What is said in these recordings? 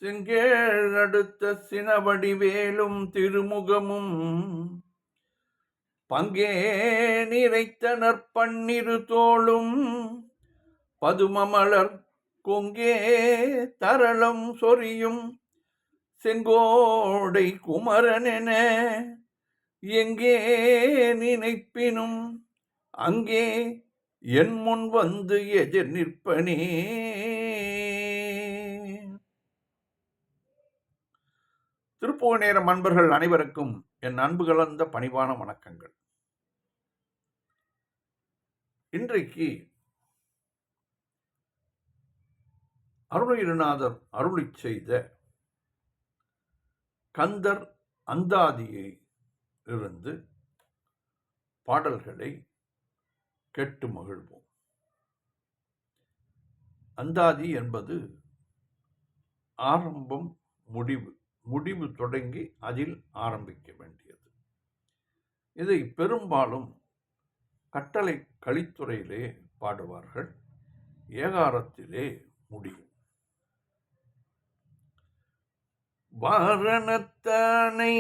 செங்கேழ் அடுத்த சினவடிவேலும் திருமுகமும் பங்கே நிறைத்தனர் பன்னிரு தோளும் பதுமமலர் கொங்கே தரளம் சொரியும் செங்கோடை குமரனென எங்கே நினைப்பினும் அங்கே என் முன் வந்து எதிர் நிற்பனே. திருப்புகழ் நேரம் அன்பர்கள் அனைவருக்கும் என் அன்பு கலந்த பணிவான வணக்கங்கள். இன்றைக்கு அருணகிரிநாதர் அருளிச் செய்த கந்தர் அந்தாதியை இருந்து பாடல்களை கேட்டு மகிழ்வோம். அந்தாதி என்பது ஆரம்பம் முடிவு, முடிவு தொடங்கி அதில் ஆரம்பிக்க வேண்டியது. இதை பெரும்பாலும் கட்டளை கலித்துறையிலே பாடுவார்கள், ஏகாரத்திலே முடியும். வாரணத்தானை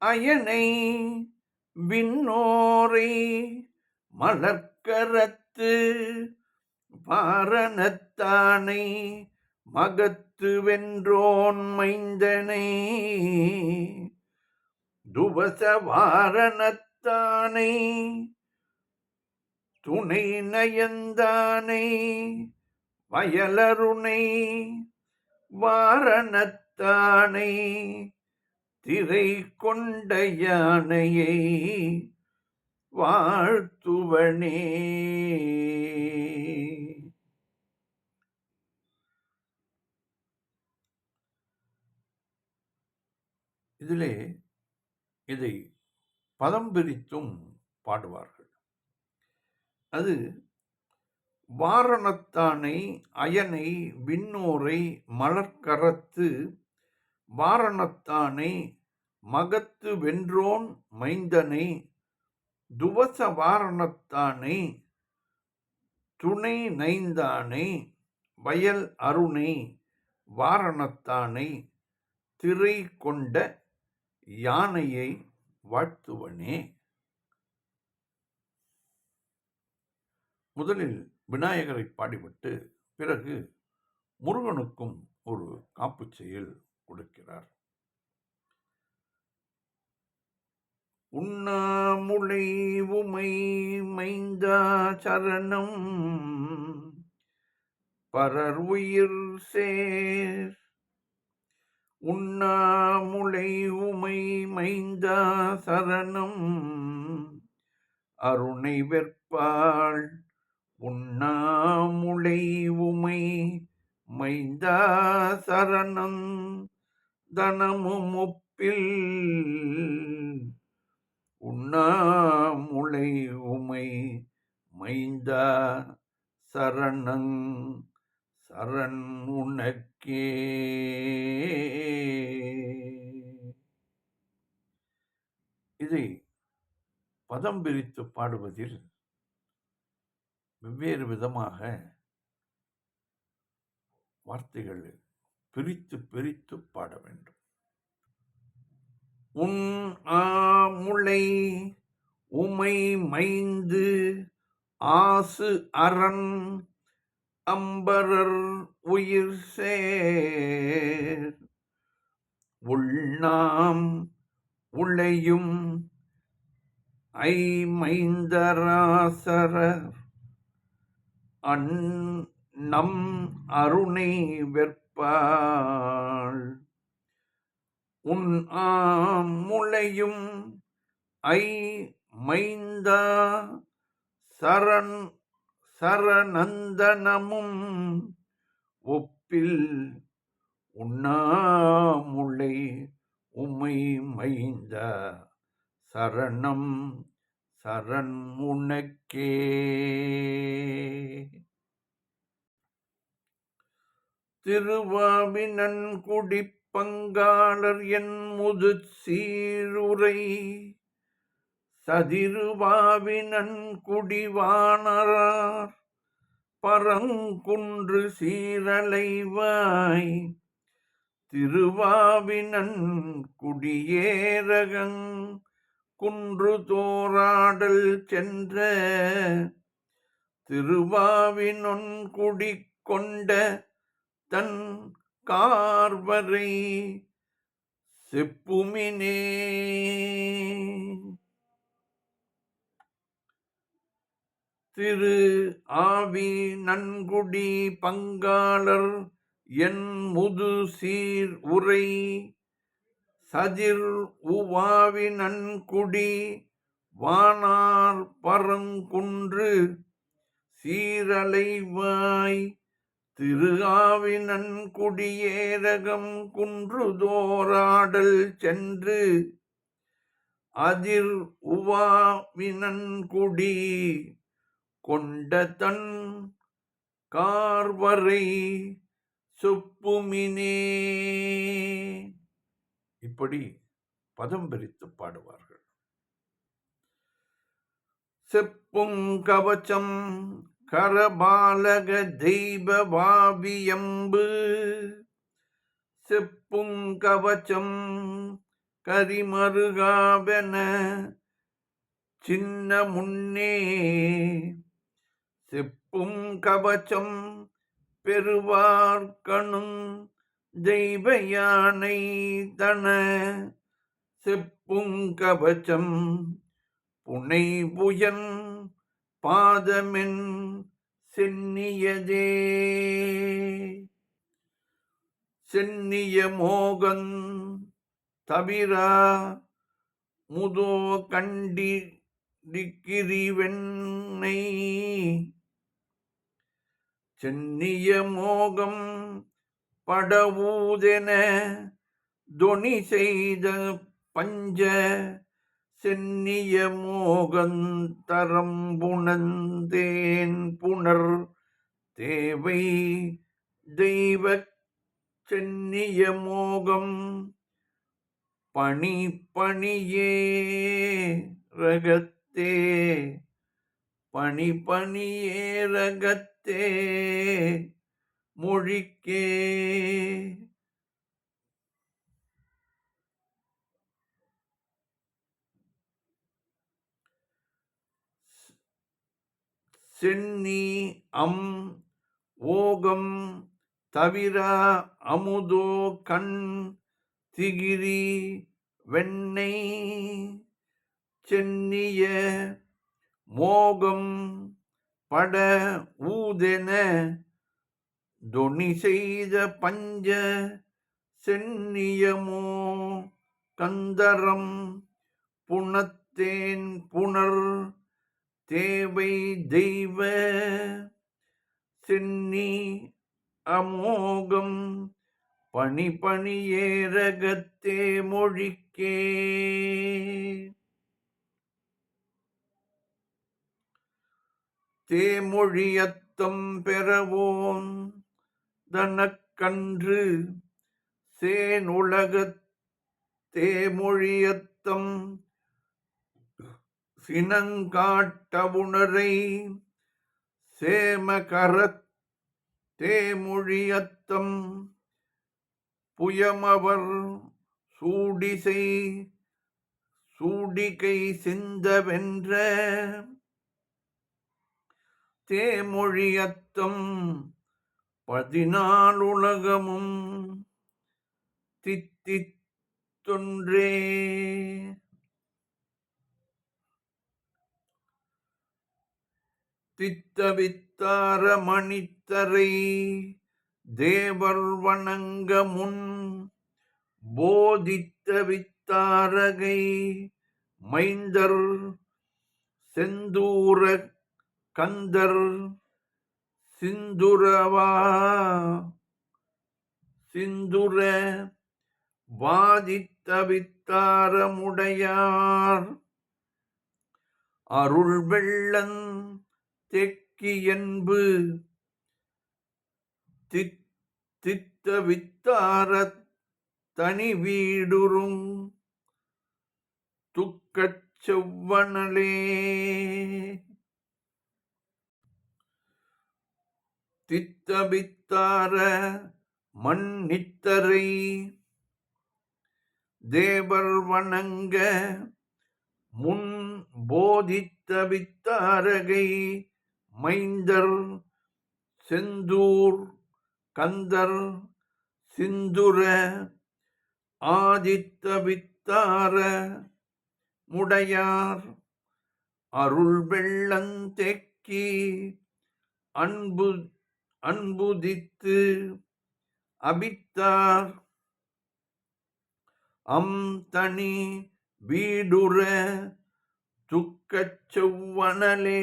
அயனை விண்ணோரை மலர்க்கரத்து வாரணத்தானை மகத்து வென்றோன் மைந்தனை துவச வாரணத்தானை துணை நயந்தானை வயலருணை வாரணத்தானை திரை கொண்ட யானையை வாழ்த்துவனே. இதிலே இதை பதம் பிரித்தும் பாடுவார்கள். அது வாரணத்தானை அயனை விண்ணோரை மலர்க்கரத்து வாரணத்தானை மகத்து வென்றோன் மைந்தனை துவச வாரணத்தானை துணை நைந்தானை வயல் அருணை வாரணத்தானை திரை கொண்ட யானையை வாழ்த்துவனே. முதலில் விநாயகரை பாடிவிட்டு பிறகு முருகனுக்கும் ஒரு காப்பு செயல் கொடுக்கிறார். உண்ணாமுலை உமை மைந்தா சரணம் பரர் உயிர் சேர். உண்ணாமுலை உமை மைந்தா சரணம் அருணை வெற்பாள். உண்ணாமுலை உமை மைந்தா சரணம் தனமும் ஒப்பில். உண்ணாமுலை உமை மைந்தா சரணங் சரண் உனக்கே. இதை பதம் பிரித்து பாடுவதில் வெவ்வேறு விதமாக வார்த்தைகள் பிரித்து பிரித்து பாட வேண்டும். உன் ஆமுலை உமை மைந்து ஆசு அரண் அம்பரர் உயிர் சேர். உள்நாம் உளையும் ஐமைந்தராசரர் நம் அருணை வெற்பாள். உன் ஆமுளையும் ஐ மைந்தா சரணந்தனமும் ஒப்பில். உண்ணாமுலை உமை மைந்தா சரணம் சரண் உனக்கே. திருவாவினன் குடிப்பங்காளர் என் முது சீருரை சதிருவாவினன் குடிவானரார் பரங்குன்று சீரலைவாய் திருவாவினன் குடியேறகங் குன்று தோராடல் சென்ற திருவாவினொன் குடி கொண்ட தன் கார்வரை செப்புமினே. திரு ஆவி நன்குடி பங்காளர் என் முது சீர் உரை சதிர் உவாவி நன்குடி வானார் பரங்குன்று சீரலைவாய் திரு ஆவி நன்குடியேரகம் குன்றுதோராடல் சென்று அதிர் உவாவி நன்குடி கொண்ட தன் கார்வரை சொப்புமினே. இப்படி பதம் பிரித்து பாடுவார்கள். செப்பும் கவச்சம் கரபாலக தெய்வ வாவியம்பு செப்பும் கவச்சம் கரிமருகாவென சின்ன முன்னே செப்பும் கவச்சம் பெறுவார்கணும் தெய்வ யானை தன செப்பும் கவச்சம் புனை புயன் பாதமென் சென்னியதே. சென்னிய மோகன் தவிரா முதோ கண்டிருக்கிரி வெண்ணை சென்னிய மோகம் படவூதென தொனி செய்த பஞ்ச சென்னிய மோகந்தரம் புணந்தேன் புணர் தேவை தெய்வ சென்னிய மோகம் பணி பணியே ரகத்தே பணி பணியே ரகத்தே மொழிக்கே. சென்னி அம் ஓகம் தவிரா அமுதோ கண் திகிரி வெண்ணை சென்னிய மோகம் பட ஊதென தொனி செய்த பஞ்ச சென்னியமோ கந்தரம் புணத்தேன் புணர் தேவை தெய்வ சென்னி அமோகம் பணி பணியேரகத்தே மொழிக்கே. தேமொழியத்தம் பெறவோன் தனக்கன்று சேனுலகத் தேமொழியத்தம் சினங்காட்டவுணரை சேமகரத் தேமொழியத்தம் புயமவர் சூடிசை சூடிகை சிந்தவென்ற தேமொழியத்தம் 14 உலகமும் தித்தித்தொன்றே. தித்தவித்தார மணித்தரை தேவர் வணங்க முன் போதித்த வித்தாரகை மைந்தர் செந்தூர கந்தர் சிந்துரவா சிந்துர வாதித்த வித்தாரமுடையார் அருள் வெள்ளன் தெக்கியன்பு தித்த வித்தார தனி வீடுறும் துக்கச் செவ்வனலே. தித்தபித்தார மன்னித்தரை தேவர் வணங்க முன் போதித்த வித்தாரகை மைந்தர் செந்தூர் கந்தர் சிந்துர ஆதித்த வித்தார முடையார் அருள் வெள்ளந்தெக்கி அன்புதித்து அபித்தார் தனி வீடுற துக்கச் செவ்வனலே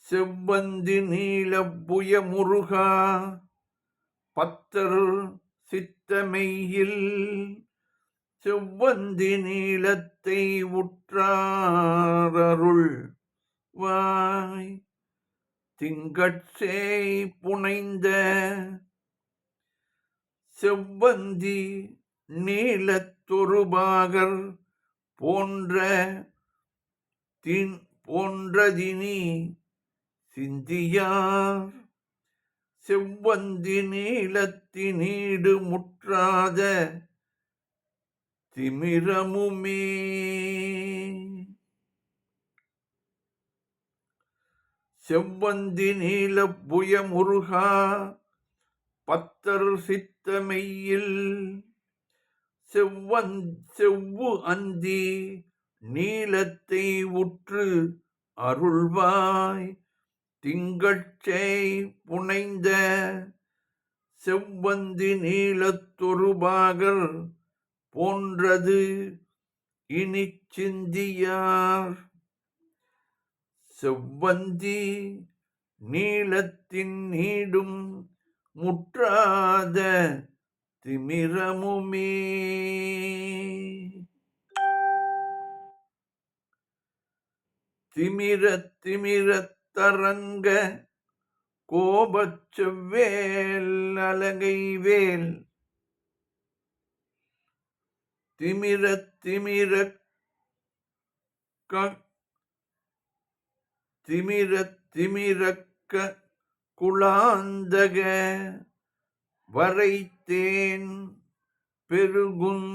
செவ்வந்தி நீலப்புய முருகா பத்தர் சித்தமெய்யில் செவ்வந்தி நீலத்தை உற்றாரருள் வாய் திங்கட்சேய் புனைந்த செவ்வந்தி நீலத்தொருபாகர் போன்றதினி சிந்தியார் செவ்வந்தி நீலத்தினீடு முற்றாத திமிரமுமே செவ்வந்தி நீலப்புய முருகா பத்தர் சித்தமெய்யில் செவ்வு அந்தி நீலத்தை உற்று அருள்வாய் திங்கட்சேய் புனைந்த செவ்வந்தி நீலத்தொருபாகர் போன்றது இனிச் சிந்தியார் செவ்வந்தி நீலத்தின் நீடும் முற்றாத திமிரமுமே திமிரத்தரங்க கோபச் செவ்வேல் அலகை வேல் திமிரக்க குளாந்தக வரைத்தேன் பெருகுன்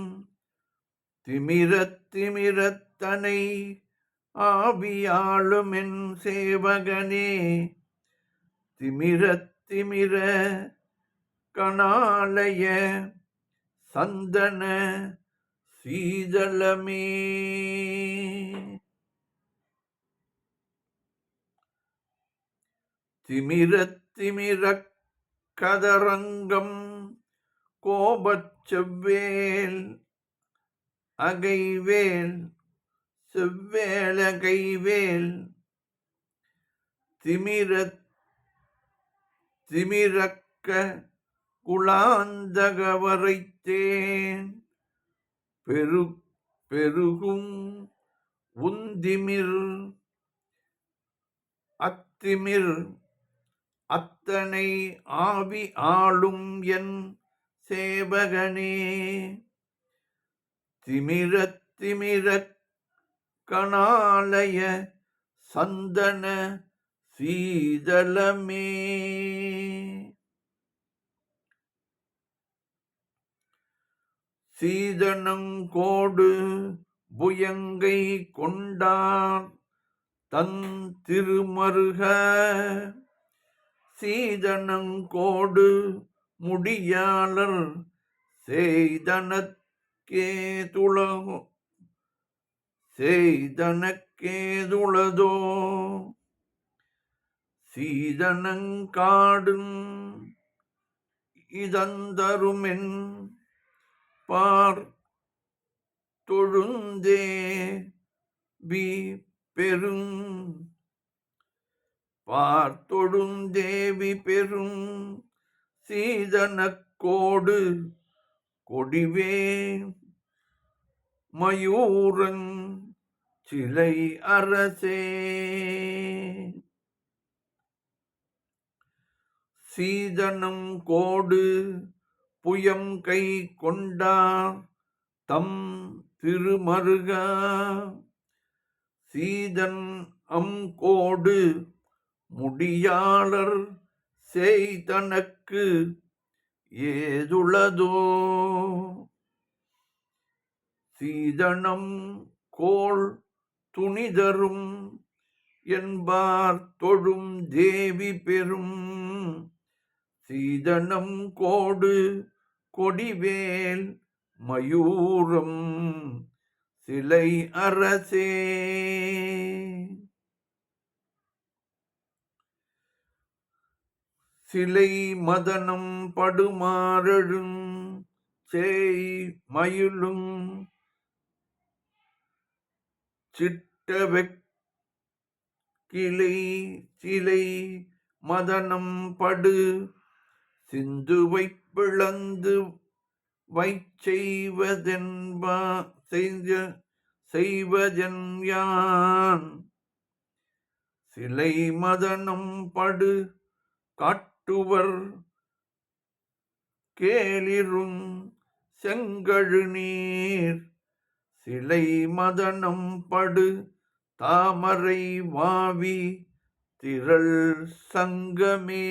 திமிரத்தனை ஆவியாளுமென் சேவகனே திமிர கணாலய சந்தன சீதளமே திமிரக் கதரங்கம் கோபச் செவ்வேல் அகைவேல் செவ்வேலகைவேல் திமிரக்க குளாந்தகவரைத்தேன் பெருகும் உந்திமிர் அத்தனை ஆவி ஆளும் என் சேவகனே திமிரக் கணாலய சந்தன சீதளமே சீதனங்கோடு புயங்கை கொண்டார் தன் திருமருக சீதனங்கோடு முடியாளர் செய்தனக்கேதுளதோ சீதனங்காடும் இதந்தருமென் பார் தொழுந்தேவி பெரும் சீதனக்கோடு கொடிவே மயூரன் சிலை அரசே சீதனம் கோடு புயம் கை கொண்டார் தம் திருமருகா சீதன் கோடு முடியாளர் செய்தனக்கு ஏதுளதோ சீதனம் கோள் துணிதரும் என்பார் தொழும் தேவி பெரும் சீதனம் கோடு கொடிவேல் மயூரம் சிலை அரசே சிலை மதனம் படுமாறழும் சேய் மயிலும் சிட்டவெக் கிளை சிலை மதனம் படு சிந்துவை பிளந்து செய்வதென் யான் சிலை மதனம் படு காட்டுவர் கேளிரும் செங்கழு நீர் சிலை மதனம் படு தாமரை வாவி திரள் சங்கமே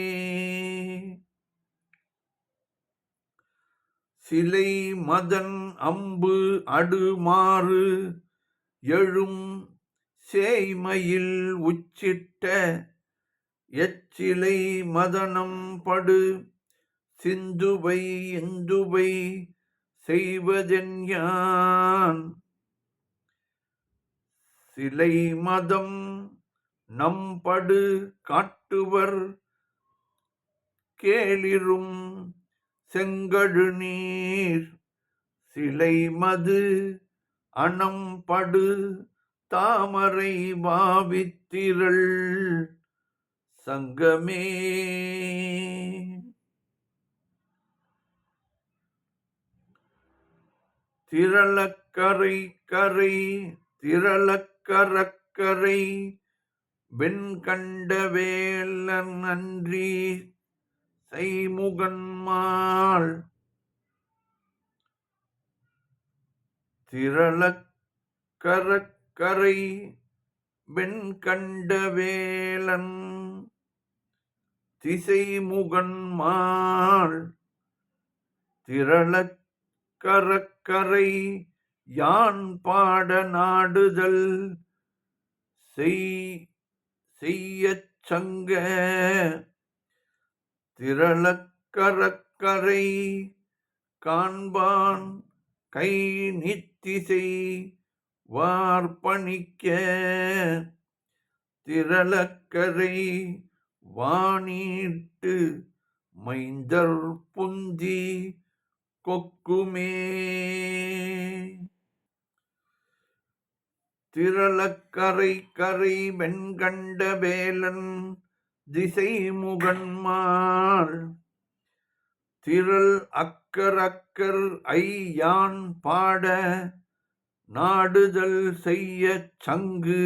சிலை மதன் அம்பு அடுமாறு எழும் சேய்மையில் உச்சிட்ட எச்சிலை மதனம் படு சிந்துவை இந்துவை செய்வதென் யான் சிலை மதம் நம்படு காட்டுவர் கேளிரும் செங்கழு நீர் சிலை மது அணம்படு தாமரை பாவித்திரள் சங்கமே திரளக்கரை கரை திரளக்கரக்கரை வெண்கண்ட வேலன் அன்றி செய்முகன்மாள் திரளக்கரக்கரை வெண்கண்ட வேலன் திசைமுகன்மாள் திரளக்கரக்கரை யான் பாட நாடுதல் செய்யச் சங்க திரளக்கரக்கரை காண்பான் கை நித்திசை வார்பணிக்க திரளக்கரை வானீட்டு மைந்தர் புந்தி கொக்குமே திரளக்கரை கரை வெண்கண்ட வேலன் திசை முகன்மாள் திரள் அக்கர் ஐயான் பாட நாடுதல் செய்யச் சங்கு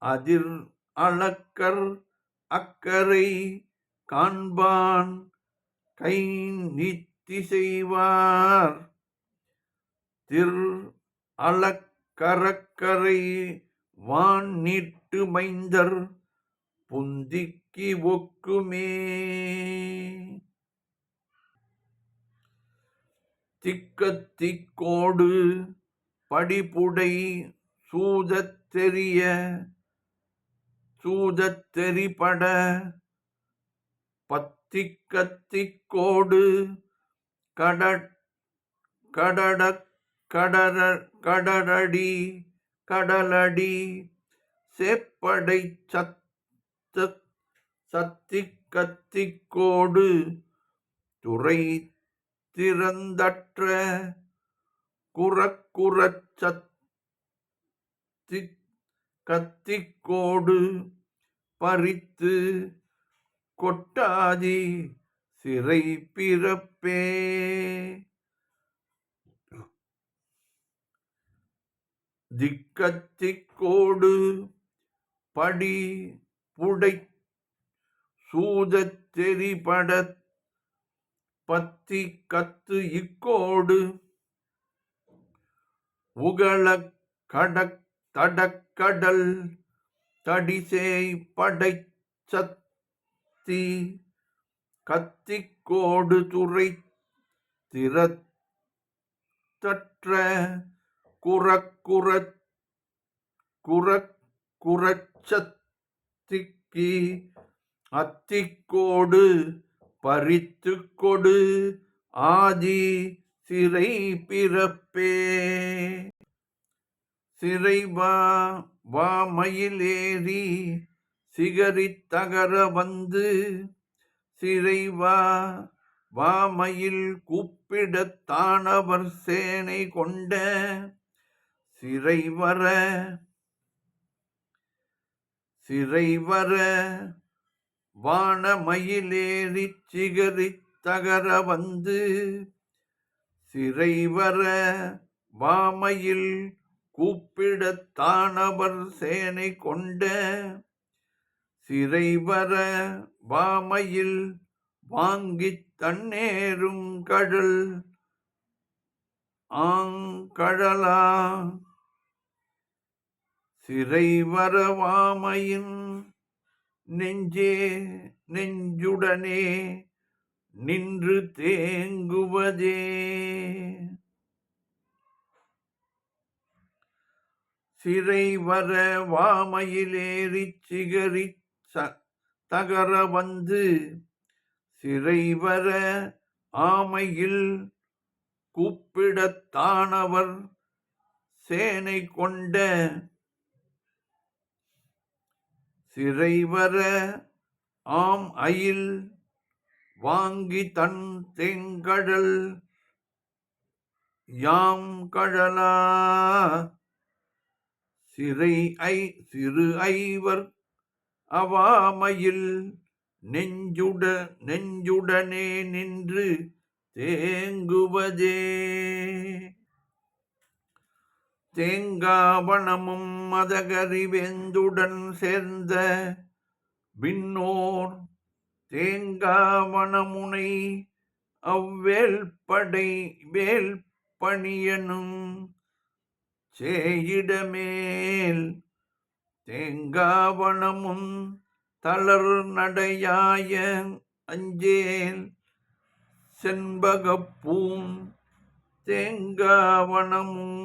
அதிர் அளக்கர் அக்கரை காண்பான் கை நித்திசைவார் திர் அளக்கரக்கரை வான் நீட்டு மைந்தர் புந்திக்கு ஒக்குமே திக்கத்திக்கோடு படிப்புடை சூதத்தெறிபட பத்திக்கத்திக்கோடு கடலடி சேப்படை சத்திக்கத்திக்கோடு துறை திறந்தற்ற குறக்குறச் கத்திக்கோடு பறித்து கொட்டாதி சிறை பிறப்பே திக்கத்திக்கோடு படி புடை சூதத்தெறிபட பத்தி கத்து இக்கோடு உகள தடக்கடல் தடிசேய் படைச்சத்தி கத்திக்கோடு துறை திறத்தற்ற குறக்குறச்சத்திக்கு அத்திக்கோடு பறித்து கொடு ஆதி சிறை பிறப்பே. சிறைவா மயிலேறி சிகரித்தகர வந்து சிறைவா மயில் கூப்பிடத் தானவர் சேனை கொண்ட சிறைவர வான மயிலேறி சிகரித்தகர வந்து சிறைவர வாமயில் கூப்பிடத் தானவர் சேனை கொண்ட சிறைவர வாமயில் வாங்கித் தன்னேறும் கடல் ஆங்கடலா. சிறைவர வாமையின் நெஞ்சுடனே நின்று தேங்குவதே. சிறைவர வாமயிலேறி சிகரி தகர வந்து சிறைவர ஆமையில் கூப்பிடத் தானவர் சேனை கொண்ட சிறைவர ஆம் அயில் வாங்கி தன் தேங்கடல் யாம் கடலா. சிறு ஐவர் அவாமையில் நெஞ்சுடனே நின்று தேங்குவதே. தேங்காவனமும் மதகரி வேந்துடன் சேர்ந்த விண்ணோர் தேங்காவனமுனை வேல் பணியனும் சேயிடமேல் தேங்காவனமும் தளர் நடையாய அஞ்சேல் செண்பகப்பூம் தேங்காவனமும்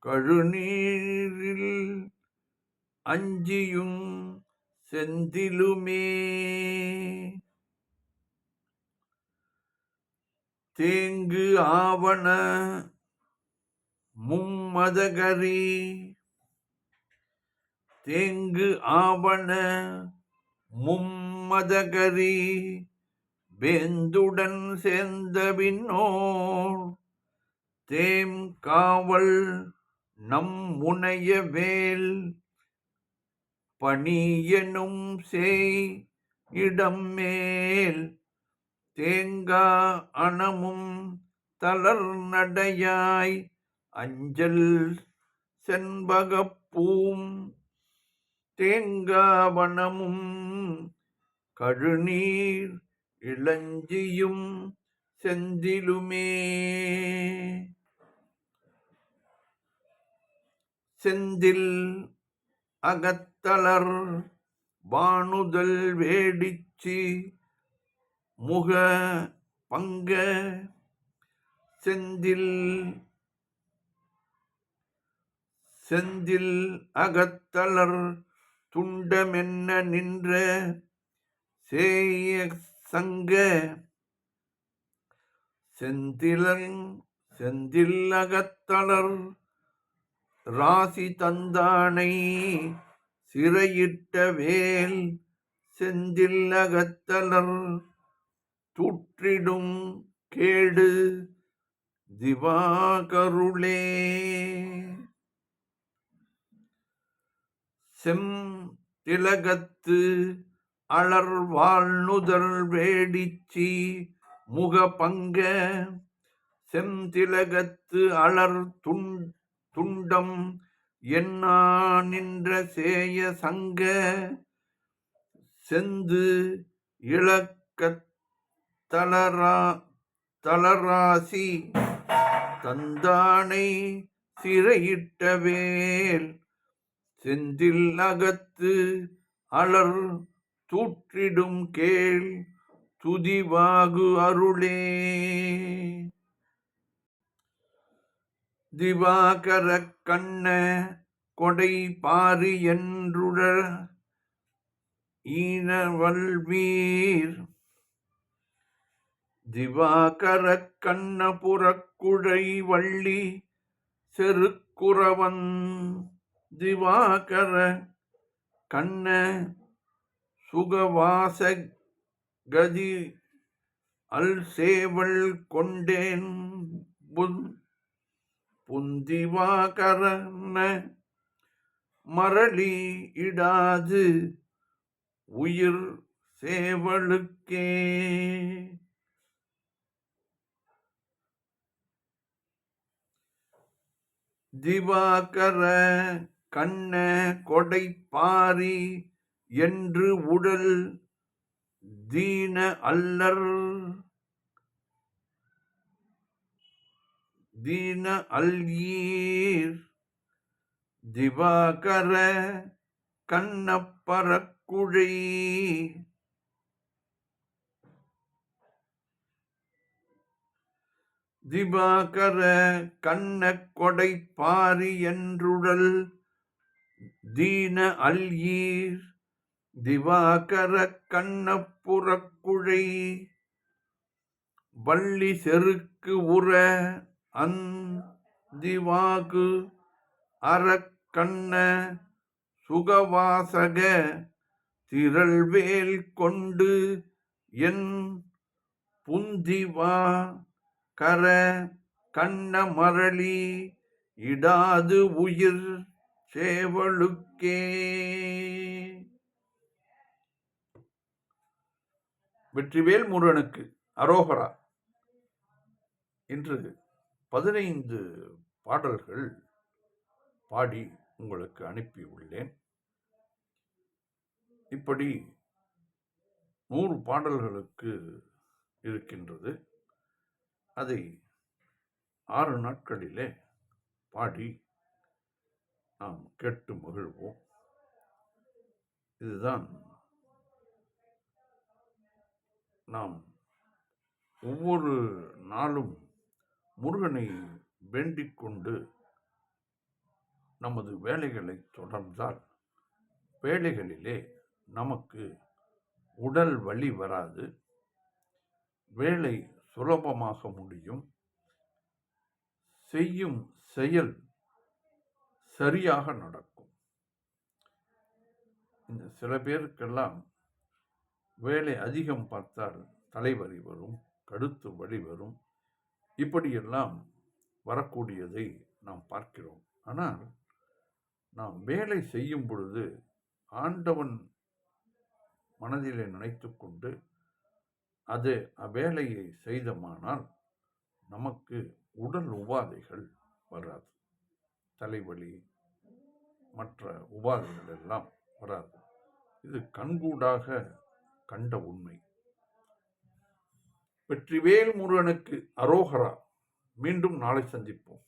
கழுநீரில் அஞ்சியும் செந்திலுமே. தேங்கு ஆவண மும்மதகரி வேந்துடன் சேர்ந்த விண்ணோர் தேம் காவல் நம் முனைய வேல் பணியனும் சேய் இடம்மேல் தேங்கா அணமும் தளர் நடையாய் அஞ்சல் செண்பகப்பூம் தேங்காவனமும் கழுநீர் இளஞ்சியும் செந்திலுமே. செந்தில் அகத்தளர் வானுதல் வேடிச்சி முக பங்க செந்தில் அகத்தளர் துண்டமென்ன நின்ற சேய சங்க செந்தில் அகத்தளர் ராசி தந்தானை சிறையிட்ட வேல் செந்தில் அகத்தளர் தூற்றிடும் கேடு திவாகருளே. திலகத்து அலர் வாழ்நுதல் வேடிச்சி முக பங்க செம்திலகத்து அலர் துண்டம் என்னா நின்ற சேய சங்க செந்து இலக்கத் தளராசி தந்தானை சிறையிட்ட வேல் செந்தில் அகத்து அலர் தூற்றிடும் கேள் துதிவாகு அருளே. திவாகர கண்ண கொடை பாரி என்றுட ஈனவல்வீர். திவாகர கண்ண புறக்குழை வள்ளி செருக்குறவன். திவாகர கண்ண சுகவாச கதி அல் சேவல் கொண்டேன் புந்திவாகரன மரளி இடாது உயிர் சேவலுக்கே. திவாகர கண்ண கொடை பாரி என்று உடல் தீன அல்லர். தீன அல்ஈர். திவாகர கண்ணப்பரக்குழை. திவாகர கண்ண கொடை பாரி என்றுடல் தீன அல்ஈர். திவாகர கண்ணப்புறக்குழை வள்ளி செருக்கு உற திவாகு அறக்கண்ண சுகவாசக திரள்வேல் கொண்டு என் புந்திவா கர கண்ண மரளி இடாது உயிர் சேவலுக்கே. வெற்றிவேல் முருகனுக்கு அரோகரா. இன்று 15 பாடல்கள் பாடி உங்களுக்கு அனுப்பியுள்ளேன். இப்படி 100 பாடல்களுக்கு இருக்கின்றது. அதை 6 நாட்களிலே பாடி நாம் கேட்டு மகிழ்வோம். இதுதான் நாம் ஒவ்வொரு நாளும் முருகனை வேண்டிக் கொண்டு நமது வேலைகளை தொடர்ந்தால் வேலைகளிலே நமக்கு உடல் வலி வராது, வேலை சுலபமாக முடியும், செய்யும் செயல் சரியாக நடக்கும். இந்த சில பேருக்கெல்லாம் வேலை அதிகம் பார்த்தால் தலைவலி வரும், கழுத்து வலி வரும், இப்படியெல்லாம் வரக்கூடியதை நாம் பார்க்கிறோம். ஆனால் நாம் வேலை செய்யும் பொழுது ஆண்டவன் மனதிலே நினைத்து கொண்டு அது அவ்வேலையை செய்தமானால் நமக்கு உடல் உபாதைகள் வராது. தலைவலி மற்ற உபாதைகள் எல்லாம் வராது. இது கண்கூடாக கண்ட உண்மை. வெற்றிவேல் முருகனுக்கு அரோகரா. மீண்டும் நாளை சந்திப்போம்.